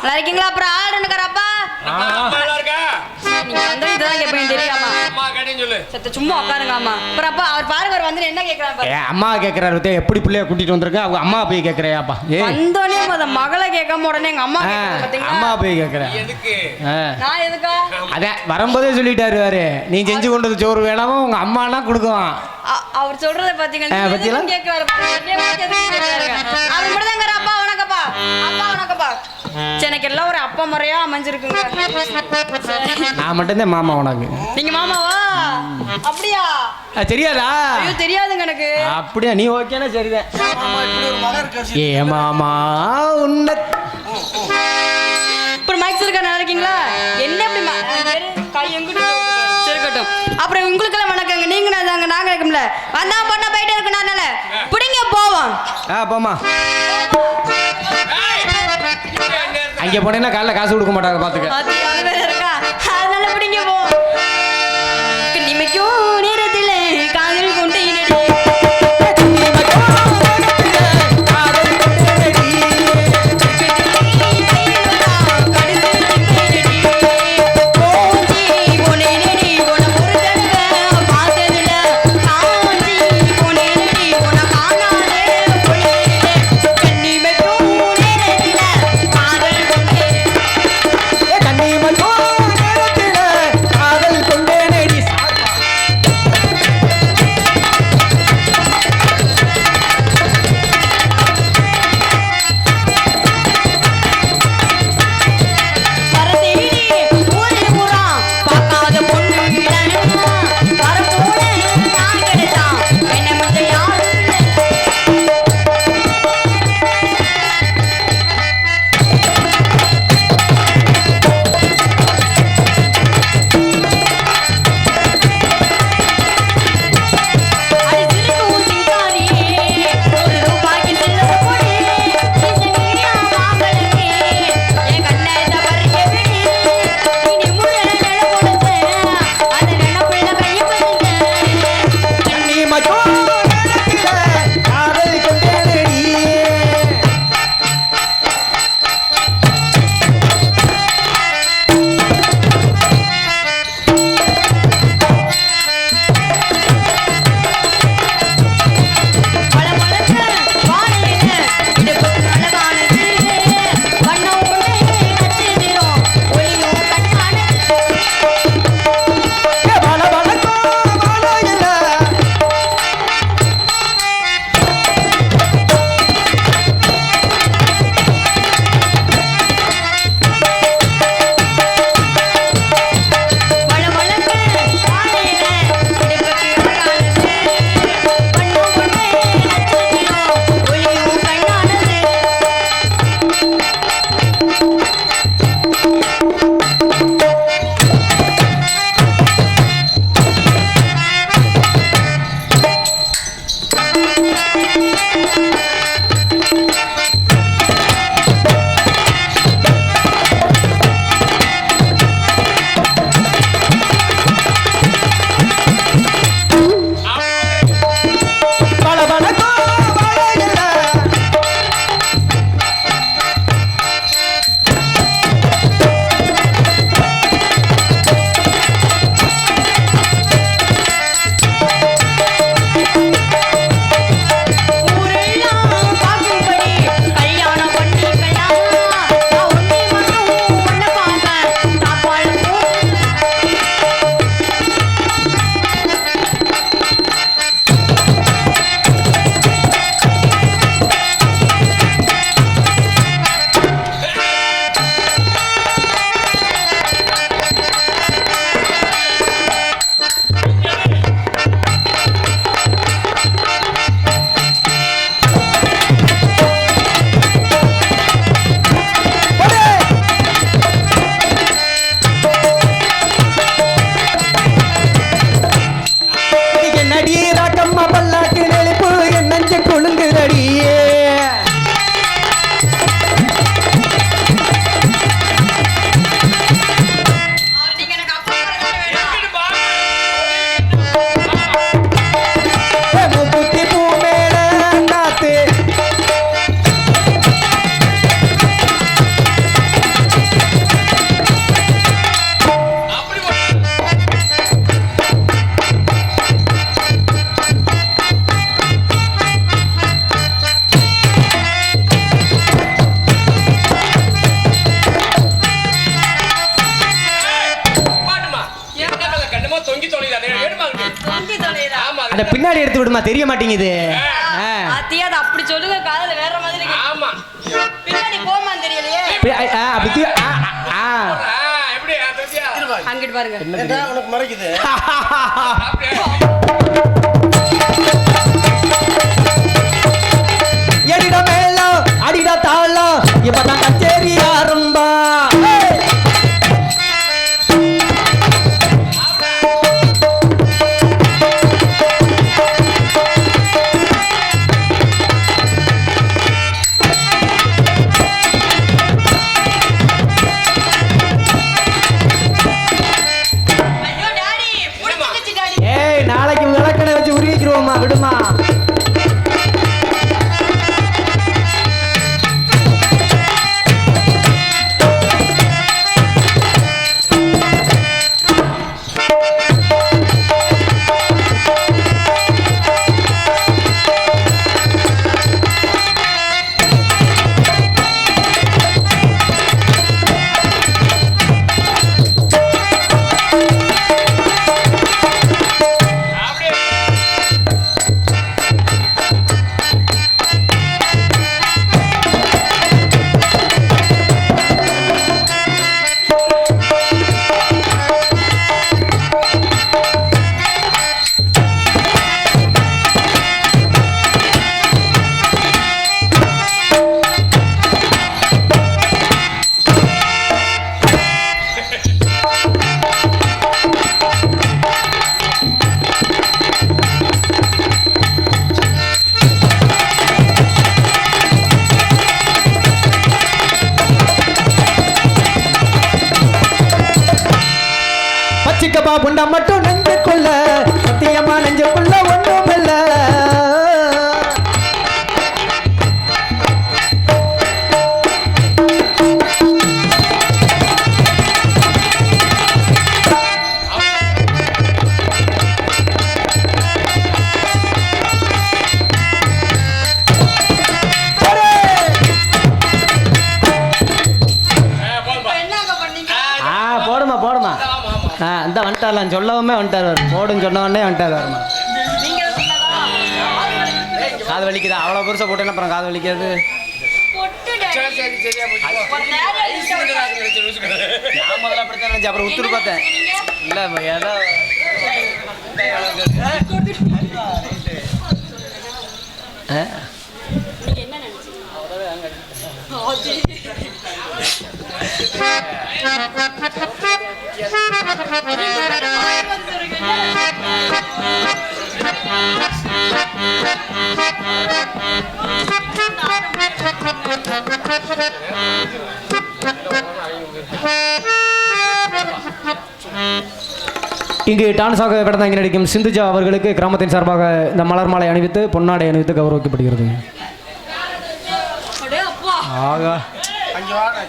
நல்லா இருக்கீங்களா? அப்புறம் ஆடுனுக்கறப்பா நீங்க வந்து இதெல்லாம் கேட்பீங்க தெரியாமா? அம்மா கேட்டேன்னு சொல்லு. சத்த சும்மா உட்காருங்க அம்மா. அப்புறம் அப்பா அவர் பாருங்க அவர் வந்து என்ன கேக்குறாரு பாருங்க. அம்மா கேட்கறாரு எப்படி பிள்ளைய கூட்டிட்டு வந்திருக்க அவங்க அம்மா போய் கேட்கறியாப்பா? வந்தோடனே முத மகளை கேட்காம உடனே எங்க அம்மா கேக்குறாங்க பாத்தீங்களா? அம்மா போய் கேட்கறேன். எதுக்கு? நான் எதுக்கா? அதான் வரும்போதே சொல்லிட்டாரு வாரு, நீ செஞ்சு கொண்டது சோறு வேணாமோ உங்க அம்மானா கொடுக்குவான். அவர் சொல்றத பாத்தீங்களா? கேக்குறாரு அவர் மட்டும் தான் அப்பா வணக்கப்பா அப்பா வணக்கப்பா. எனக்கு எல்லாம் ஒரு அப்பா முறையா அமைஞ்சிருக்குங்க. நான் மட்டும்தான் மாமா உனக்கு. நீங்க மாமாவா? அப்படியா? தெரியாதா? ஐயோ தெரியாதுங்க எனக்கு. அப்படியா? நீ ஓகேனா சரிதான். ஏ மாமா உன்ன அப்புறம் மைக் இருக்கா? நல்லா இருக்கீங்களா? என்ன இப்படி கை எங்கிட்டு இருக்கட்டும். அப்புறம் உங்களுக்கெல்லாம் வணக்கங்க. நீங்க நாங்க நாங்க இருக்கோம்ல வந்தா பண்ண போயிட்டே இருக்கணும். அதனால பிடிங்க போவோம். போமா. அங்கே போனேன்னா காலைல காசு கொடுக்க மாட்டாங்க பாத்துக்க. இருக்கா அதனால பிடிங்க போவோம். நிமைக்கும் நேரத்தில் காதல் கொண்டு அந்த பின்னாடி எடுத்து விடுமா, தெரிய மாட்டேங்குது. அத்தியா அது அப்படி சொல்லுங்க, காதுல வேற மாதிரி இருக்கு. ஆமா பின்னாடி போமா தெரியலையே. அப்படி எப்படி அதத்தியா அங்கிட்டு பாருங்க. என்னடா உனக்கு மறைக்குது? எடிட மேளம் அடிட தாளம் இப்பதான் கச்சேரி ஆரம்பா. ஐயோ டாடி, புடிச்சிச்சு டாடி. ஏய், நாளைக்கு விளக்கணை வச்சு உருவிக்கிறோமா, விடுமா. பச்சிக்கப்பா புண்டா மட்டும் நெஞ்சுக்குள்ள, சத்தியமா நெஞ்சுக்குள்ள ஒண்ணும் இல்ல. என்னங்க பண்ணீங்க? போடுமா போடுமா. இந்த வந்துட்டார்லாம், சொல்லவுமே வந்துட்டார். போடுன்னு சொன்ன உடனே வந்துட்டார். வருமா, நீங்க சொன்னதா? காது வலிக்குதா? அவ்வளோ பெருசாக போட்டேன்னா அப்புறம் காது வலிக்காது. பொட்டு டாடி. சரி சரியா போச்சு ஒரு நேரம் ஐஸ் விடுறாங்க நினைச்சு நான் முதல்ல அப்படித்தான் நினச்சேன், அப்புறம் உத்துரு பார்த்தேன். இல்லை ஏதோ நீங்க என்ன நினைச்சீங்க? இங்கு டான்ஸாக கடந்தாங்கி நடிக்கும் சிந்துஜா அவர்களுக்கு கிராமத்தின் சார்பாக இந்த மலர் மாலை அணிவித்து பொன்னாடை அணிவித்து கௌரவிக்கப்படுகிறது. அடே அப்பா. ஆகா, அங்க வாடா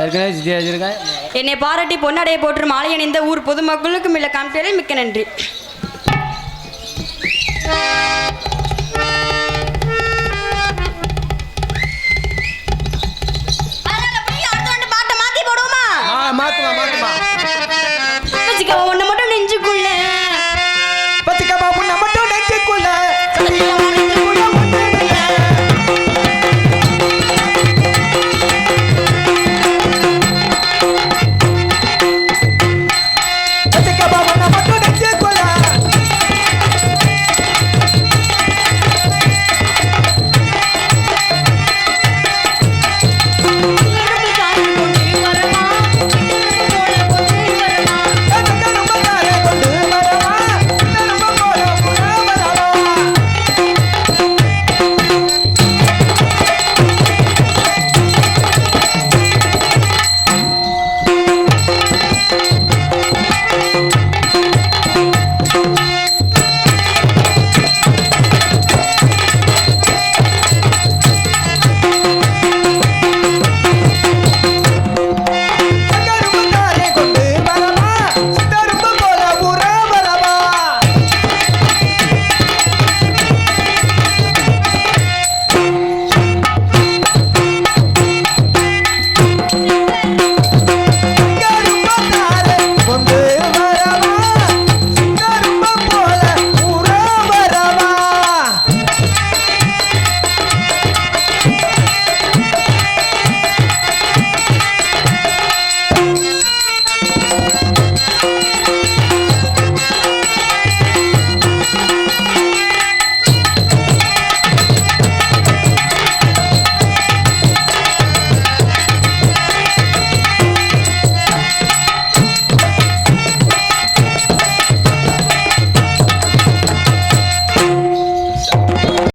ஏற்கனவே சித்தியா வச்சிருக்கேன். என்னை பாராட்டி பொன்னாடையை போற்று மாலை அணிந்த ஊர் பொதுமக்களுக்கும் இல்ல காமிப்பதில் மிக்க நன்றி. அதனால போய் அடுத்த ரெண்டு பாட்டை மாத்தி போடுவோமா? மாத்துமா மாத்துமா.